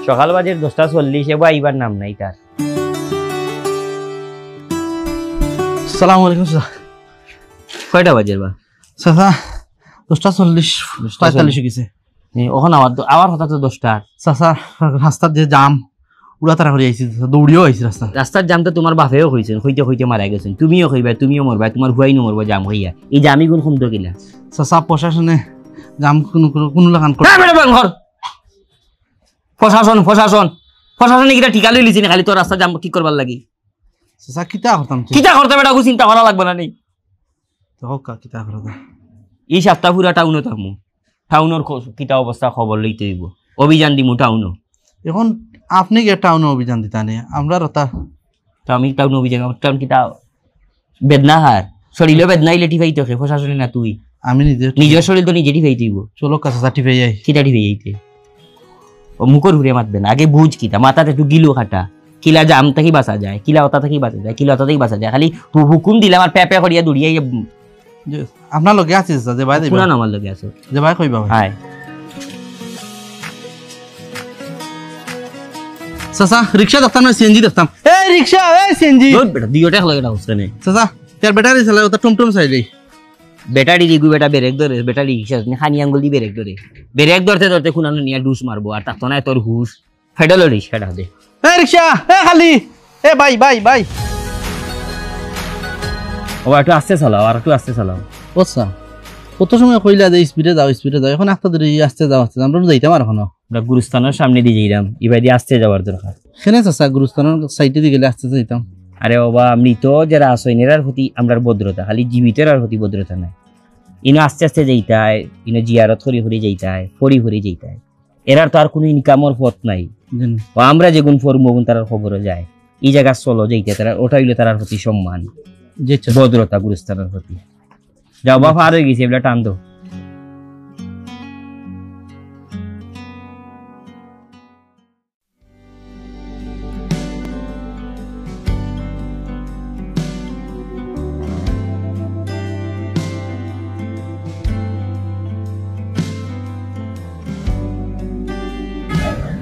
সকাল বাজে 10:40 এবার আইবার নাম নাই তার। আসসালামু আলাইকুম স্যার। কয়টা বাজের বা চাচা? 10:40 45 গেছে। ওখানে আবার হঠাৎ 10টার। চাচা রাস্তার যে জাম উড়া তারা করে আইছি, দৌড়িও আইছি রাস্তার জাম তো তোমার বাপেও হয়েছেন, হইতে হইতে মারা গেছেন, তুমিও হইবা, তুমিও মরবা, তোমার হুয়াই নমরবা জাম হইয়া। এই জামি কোন কমতো কিলা চাচা? প্রশাসনে জাম কোনো লাগান করে প্রশাসন প্রশাসন প্রশাসনে কিটা ঠিকা লই লিছি না খালি তোর রাস্তা জাম ঠিক করবার লাগি। চাচা কিতা করতাম? কিটা করতে বেটা চিন্তা করা লাগবে না নেই তো হোক কিতা করতাম। এই সপ্তাহ পুরা টাউনও থাকবো, টাউনের কিটা অবস্থা খবর লইতে হইব, অভিযান দিমু টাউনও। এখন আপনি কি টাউনে অভিযান দিতা নে? আমরা রতা তো আমি টাউন অভিযান টাউন কিটা বেদনা হার শরীরে বেদনা ইলে টিফাই তোকে প্রশাসনে না তুই? আমি নিজের শরীর তো নিজে টিফাই দিব। চলো কাছে টিফাই যাই। কিটা টিফাই যাইতে ও মুখর ঘুরে মাতবে না, আগে বুঝ কিটা মাথাতে একটু গিলো খাটা, কিলা জাম থেকে বাঁচা যায়, কিলা ওটা থেকে বাঁচা যায়, কিলা ওটা থেকে বাঁচা যায়। খালি হুকুম দিলে আমার প্যাপে করিয়া দৌড়িয়ে আপনার লগে আছে যে ভাই দেবা না আমার লগে আছে যে ভাই কইবা হাই চাচা রিকশা দেখতাম না সিএনজি দেখতাম। এই রিকশা, এই সিএনজি বেটা দিওটা লাগে না হোসেনে চাচা তার ব্যাটারি চালায় ওটা টমটম চাইলেই ব্যাটারি দিগু বেটা ব্রেক ধরে ব্যাটারি রিকশা খানি আঙ্গুল দি ব্রেক ধরতে ধরতে খুনানো নিয়ে ডুস মারবো আর তাতো নাই তোর হুশ ফেডাল রিকশাটা দে। এই রিকশা, এ খালি এ ভাই ভাই ভাই ও একটু আস্তে চালাও, আর একটু আস্তে চালাও। আচ্ছা কত সময় কইলা যে স্পিডে যাও স্পিডে যাও, এখন একটা ধরে আস্তে যাও আস্তে আমরা যাইতাম আর এখন আমরা গুরুস্থানের সামনে দিয়ে যাইলাম, এবার দিয়ে আস্তে যাওয়ার দরকার। সেনে চাচা গুরুস্থানের সাইডে দিয়ে গেলে আস্তে যাইতাম। আরে বাবা মৃত যারা আসইনেরার প্রতি আমরা ভদ্রতা, খালি জীবিতের প্রতি ভদ্রতা নাই। ইনো আস্তে আস্তে যাইতায়, ইনো জিয়ারত করি হরি যাইতায়, ফরি হরি যাইতায়, এরার তো আর কোনো ইনকামর পথ নাই। আমরা যেগুন ফরমগুন তার খবরও যায় এই জায়গা চলো যাইতে তারা, ওটা হইলে তার প্রতি সম্মান ভদ্রতা গুরুস্থানের প্রতি। যাও বাবা আর হয়ে গেছে এগুলা টান দো।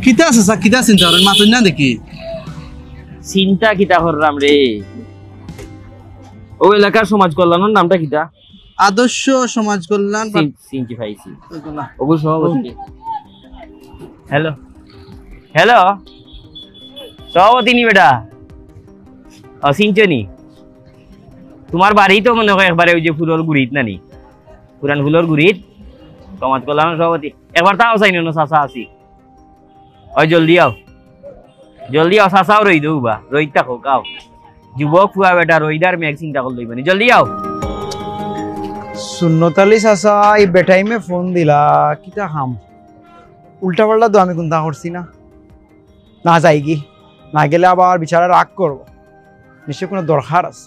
কিতা আছে কিতা চিন্তা করেন মাতুন না দেখি চিন্তা কিতা করলাম রে। ও এলাকার সমাজ কল্যাণের নামটা কিতা? আদর্শ সমাজ কল্যাণ চিনতে পাইছি অবশ্য সভাপতি। হ্যালো হ্যালো সভাপতি নি বেটা? চিনছনি? তোমার বাড়ি তো মনে হয় একবারে ওই যে ফুলের গুড়িত নানি, পুরান ফুলের গুড়িত সমাজ কল্যাণের সভাপতি। একবার তাও চাই না চাচা আছি। ওই জলদি আও চাচাও রই দৌ বা রই থাকো কাও যুবক ফুয়া বেটা রইদার মেঘ চিন্তা করল লইবানি। জলদি আও। সুন্নতালি চাচা এই বেটাইমে ফোন দিলা কিতা খাম? উল্টা পাল্টা তো আমি কোনটা করছি না, না যাই কি না গেলে আবার বিচারা রাগ করবো, নিশ্চয় কোনো দরকার আছে।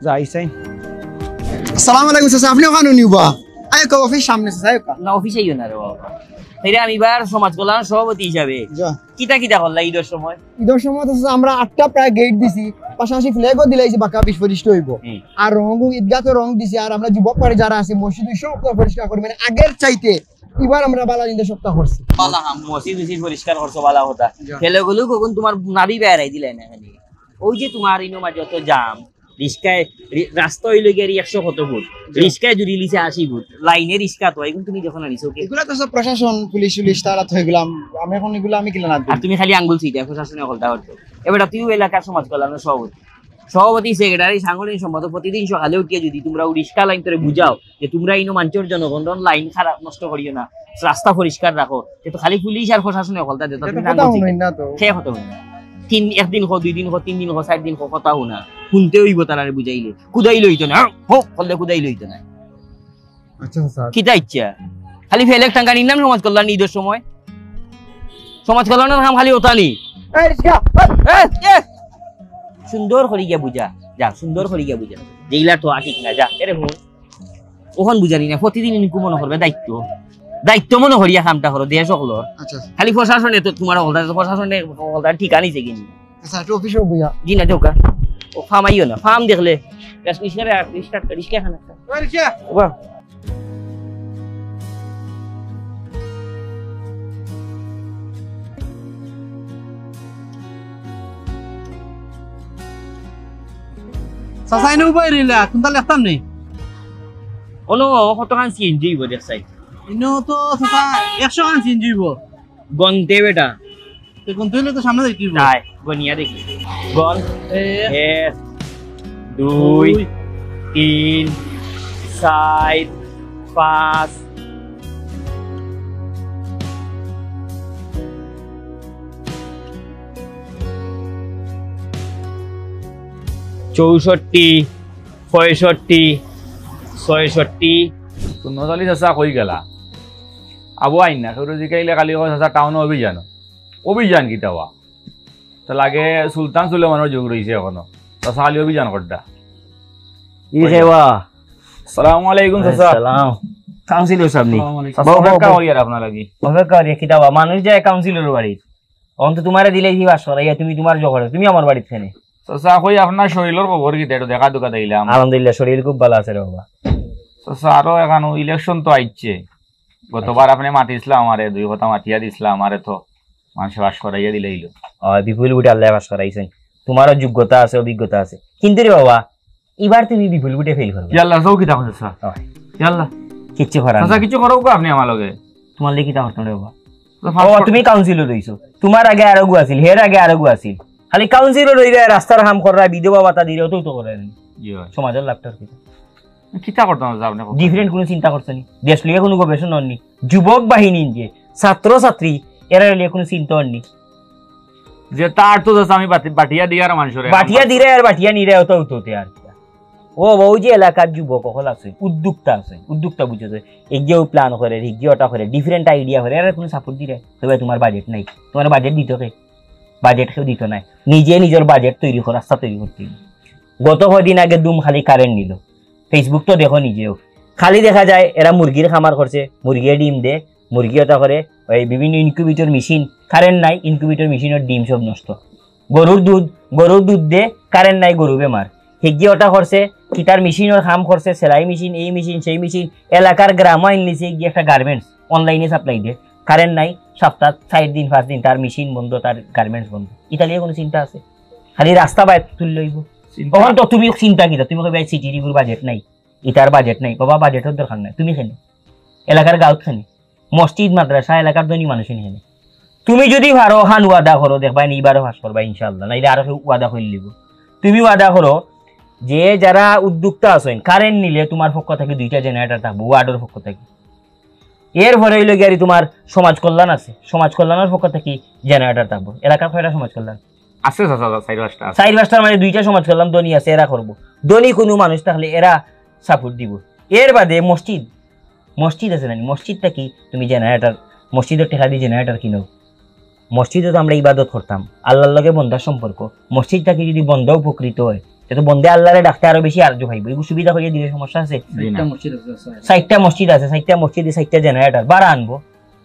যাই চাই। আসসালামু আলাইকুম চাচা, আপনি ওখানে নিবা? আয় কা অফিস সামনে চাচা, আয় কা। না অফিসে ইও না রে বাবা। তাইলে আমি এবার সমাজ কল্যাণ সভাপতি হিসাবে কিতা কিতা করলা ঈদের সময়? ঈদের সময় তো আমরা 8টা প্রায় গেট দিছি, পাশাপাশি ফ্ল্যাগও দিলাইছি, বাঁকা পিস পরিষ্কার হইব। আর রঙও ঈদগাহতে রং দিছি, আর আমরা যুবক পাড়ে যারা আছে মসজিদ সব পরিষ্কার করি, মানে আগের চাইতে এবার আমরা বালা ঈদের সপ্তাহ করছি। বালা মসজিদ পরিষ্কার করছো বালা কথা। ছেলেগুলো কখন তোমার নাবি বেড়াই দিলাই না খালি ওই যে তোমার ইনো মাঝে যত জাম, রিস্কায় রাস্তা হইলে গিয়ে 100 কত ফুট, রিস্কায় জুড়ি লিছে 80 ফুট, লাইনে রিস্কা তো এখন তুমি যখন আনিছো এগুলা তো সব প্রশাসন পুলিশ তারা তো এগুলা আমি এখন এগুলা আমি কিলা না। আর তুমি খালি আঙ্গুল ছিটা প্রশাসনে হলটা হতো। এবার তুই এলাকার সমাজ কল্যাণের সভাপতি সেক্রেটারি সাংগঠনিক সম্পাদক প্রতিদিন সকালে উঠিয়ে যদি তোমরা রিস্কা লাইন করে বুঝাও যে তোমরা ইনো মানুষের জনগণ লাইন খারাপ নষ্ট করিও না, রাস্তা পরিষ্কার রাখো, তো খালি পুলিশ আর প্রশাসনে হলটা দিত খেয়ে হতো না। একদিন হো 2 দিন হো 3 দিন হো 4 দিন হো কথা শুনা শুনতে হইব তারা বুঝাইলে কুদাই লইতো না হোক হলে কুদাই লইতো না। আচ্ছা স্যার কিতা ইচ্ছা খালি ফেলেক টাঙ্গা নিলাম সমাজ কল্যাণ ঈদের সময়, সমাজ কল্যাণের কাম খালি ওতানি সুন্দর করে গিয়া বুঝা যা, সুন্দর করে গিয়া বুঝা যেগুলা তো ঠিক না যা। এরে হুন ওখান বুঝানি না প্রতিদিন ইনকু মনে করবে দায়িত্ব দায়িত্ব মনে করিয়া কামটা করো দেশ সকলর আচ্ছা খালি প্রশাসনে তো তোমার হলদার প্রশাসনে হলদার ঠিকা নিছে কিনি আচ্ছা একটু অফিসে বইয়া জি না চৌকা ও ফার্ম আইও না ফার্ম দেখলে রিস্কা খানা বাহ সাসাইনে উপায় রিলা কোনটা লেখতাম নেই ono কতখান সিএনজি হইব দেখছাই ইনো তো সাসা 100 গান চিন যাইব গনতে বেটা তো কোন তুইলে তো সামনে যাইতিব তাই গনিয়া দেখি গন 1 2 3 4 5 64 65 66 নজালি চাচা কই গেলা আবু আইন না সৌর জিকাইলে কালি চাচা টাউন অভিযান অভিযান কিটা হওয়া তো লাগে সুলতান সুলেমানের যুগ রয়েছে এখনো চাচা কালি অভিযান করটা ই সেবা আসসালামু আলাইকুম চাচা সালাম কাউন্সিলর সামনে চাচা অপেক্ষা করি আর আপনার লাগি অপেক্ষা রে কিতাবা মানুষ যায় কাউন্সিলর বাড়ি অন্ত তোমারে দিলে কি বাস করাইয়া তুমি তোমার জগড়ে তুমি আমার বাড়িতে কেনে চাচা কই আপনার শরীরের খবর কিটা একটু দেখা দুকা দিলাম আলহামদুলিল্লাহ শরীর খুব ভালো আছে রে বাবা চাচা আরো এখন ইলেকশন তো আইছে গতবার আপনি মাতিছিলাম আমারে 2 কথা মাতিয়া দিছিলাম আমারে তো মানুষ বাস করাইয়া দিলেইলো বিপুল বুটে আল্লাহ বাস করাইছেন তোমারও যোগ্যতা আছে অভিজ্ঞতা আছে কিন্তু রে বাবা এবার তুমি বিপুল বুটে ফেল করবে ইয়াল্লাহ সৌ কিটা চাচা ইয়াল্লাহ কিচ্ছু করার চাচা কিছু করো আপনি আমার লগে তোমার লেগে কিতা করতাম রে বাবা তুমি কাউন্সিলর রইছো তোমার আগে আরো গু আছিল হের আগে আরো গু আছিল খালি কাউন্সিলর রইরে রাস্তার কাম করা বিধবা ভাতা দিলে তো করেন সমাজের লাভটার কি কিতা করতাম আপনি ডিফারেন্ট কোনো চিন্তা করছেন দেশ লিয়ে কোনো গবেষণা হননি যুবক বাহিনী যে ছাত্র ছাত্রী এরা লিয়ে কোনো চিন্তা হননি যে তার তো আমি বাটিয়া দিয়ার মানুষের বাটিয়া দিরে আর বাটিয়া নিরে তো হতে আর ও বউ যে এলাকার যুবক সকল আছে উদ্যোক্তা বুঝেছে এগিয়েও প্ল্যান করে এগিয়েওটা করে ডিফারেন্ট আইডিয়া করে এরা কোনো সাপোর্ট দিলে তবে তোমার বাজেট নাই তোমার বাজেট দিত কে বাজেট কেউ দিত নাই নিজে নিজের বাজেট তৈরি করে রাস্তা তৈরি করতে গত কদিন আগে দুম খালি কারেন্ট নিল ফেসবুক তো দেখো নিজেও খালি দেখা যায় এরা মুরগির খামার করছে মুরগির ডিম দে মুরগি ওটা করে ওই বিভিন্ন ইনকিউবেটর মেশিন কারেন্ট নাই ইনকিউবেটর মেশিনের ডিম সব নষ্ট গরুর দুধ দে কারেন্ট নাই গরু বেমার হিগি ওটা করছে কিতার মেশিনের কাম করছে সেলাই মেশিন এই মেশিন সেই মেশিন এলাকার গ্রাম আইন নিছে গিয়ে একটা গার্মেন্টস অনলাইনে সাপ্লাই দিয়ে কারেন্ট নাই সপ্তাহ 4 দিন 5 দিন তার মেশিন বন্ধ তার গার্মেন্টস বন্ধ ইতালিয়ে কোনো চিন্তা আছে খালি রাস্তা বাইরে তুলে লইব তখন তো তুমি চিন্তা কিতা তুমি কবে সিটি রিভিউর বাজেট নাই ইতার বাজেট নাই বাবা বাজেটের দরকার নাই তুমি খেনে এলাকার গাঁত খেনে মসজিদ মাদ্রাসা এলাকার ধনী মানুষের খেনে তুমি যদি ভারো হান ওয়াদা করো দেখবা এইবারও পাস করবা ইনশাআল্লাহ নাইলে আরো ওয়াদা করে লিব তুমি ওয়াদা করো যে যারা উদ্যোক্তা আছেন কারেন্ট নিলে তোমার পক্ষ থেকে 2টা জেনারেটর থাকবো ওয়ার্ডের পক্ষ থেকে এরপরে হইলো গিয়ে তোমার সমাজ কল্যাণ আছে সমাজ কল্যাণের পক্ষ থেকে জেনারেটর থাকবো এলাকার কয়টা সমাজ কল্যাণ আছে চাচা 4-5টা 4-5টার মানে 2টা সমাজ কল্যাণ ধনী আছে এরা করবো ধনী কোনো মানুষ থাকলে এরা সাপোর্ট দিব এর বাদে মসজিদ আছে না মসজিদটা কি তুমি জেনারেটর মসজিদের টাকা দিয়ে জেনারেটর কিনো মসজিদে তো আমরা ইবাদত করতাম আল্লাহর লগে বন্ধার সম্পর্ক মসজিদটাকে যদি বন্ধ উপকৃত হয় তো বন্ধে আল্লাহরে ডাকতে আরো বেশি আর্য হইব এই সুবিধা হইয়া দিলে সমস্যা আছে 4টা মসজিদ আছে 4টা মসজিদে 4টা জেনারেটর বাড়া আনবো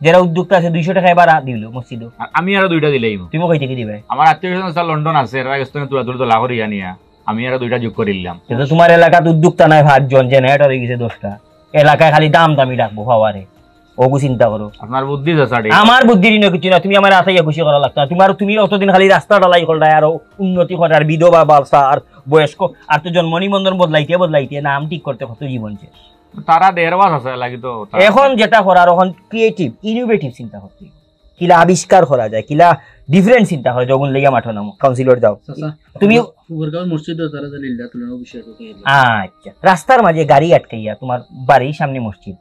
যারা উদ্যোক্তা আছে 200 টাকায় বাড়া দিল মসজিদ আমি আরো 2টা দিলেই তুমি কই থেকে দিবে আমার আত্মীয়স্বজন লন্ডন আছে রাজস্থানে তুলা লাহোর জানিয়া আমি আরো 2টা যোগ করে দিলাম কিন্তু তোমার এলাকাত উদ্যোক্তা নাই 5 জন জেনারেটর হয়ে গেছে 10টা এলাকায় খালি দামি ডাকবো পাওয়ারে ওগু চিন্তা করো আপনার বুদ্ধি আছে আমার বুদ্ধি নিয়ে কিছু না তুমি আমার আশাইয়া খুশি করা লাগতো তুমি অতদিন খালি রাস্তা ডালাই করলে আরো উন্নতি করার বিধবা বালসা আর বয়স্ক আর তো জন্ম নিবন্ধন বদলাইতে নাম ঠিক করতে কত জীবন শেষ তারা 1.5 মাস আছে লাগি তো এখন যেটা করার এখন ক্রিয়েটিভ ইনোভেটিভ চিন্তা করতে কিলা আবিষ্কার করা যায় কিলা ডিফারেন্ট চিন্তা করে যখন লেগে মাঠো নামো কাউন্সিলর যাও তুমি আচ্ছা রাস্তার মাঝে গাড়ি আটকাইয়া তোমার বাড়ির সামনে মসজিদ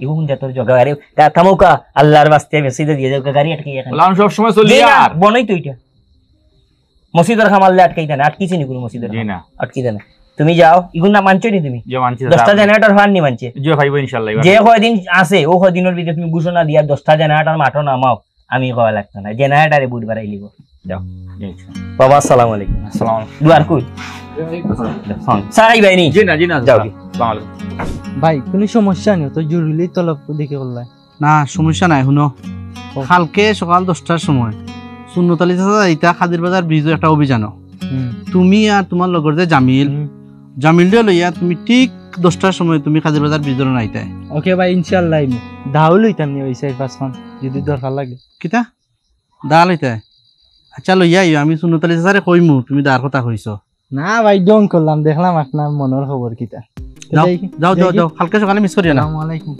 এখন যত জগা গাড়ি থামুকা আল্লাহর বাস্তে মসজিদে দিয়ে যাও গাড়ি আটকাইয়া বললাম সব সময় চলি আর বনাই তো এটা মসজিদের খামালে আটকাইতা না আটকিছে নি কোনো মসজিদের জি না আটকিছে না তুমি যাও ইগুন না মানছো নি তুমি যে মানছি 10টা জেনারেটর ফান নি মানছে যে ভাইবো ইনশাআল্লাহ যে কয়দিন আছে ও কয়দিনের ভিতরে তুমি ঘোষণা দিয়া 10টা জেনারেটর মাঠো নামাও আমি কওয়া লাগতো না জেনারেটরে বুট বাড়াই লিব যাও বাবা আসসালামু আলাইকুম আসসালামু আলাইকুম দুয়ার কই সারাই ভাই নি জি না যাও আসসালামু আলাইকুম ভাই কোনো সমস্যা নেই তো জরুরি তলব দেখে করলাম না সমস্যা নাই শুনো কালকে সকাল 10টার সময় শূন্যতালি ইটা খাদির বাজার ব্রিজের একটা অভিযান তুমি আর তোমার লগর যে জামিল দিয়ে লইয়া তুমি ঠিক 10টার সময় তুমি খাদির বাজার ব্রিজের নাইতে ওকে ভাই ইনশাআল্লাহ দাও লইতাম নি ওই 4-5 মান যদি দরকার লাগে কিতা দা লইতে আচ্ছা লইয়া আইও আমি শূন্যতালি স্যারে কইমু তুমি দার কথা কইছো না ভাই ডং করলাম দেখলাম আপনার মনের খবর কিটা যাও যাও যাও যাও কালকে সকালে মিস করিও না আসসালামু আলাইকুম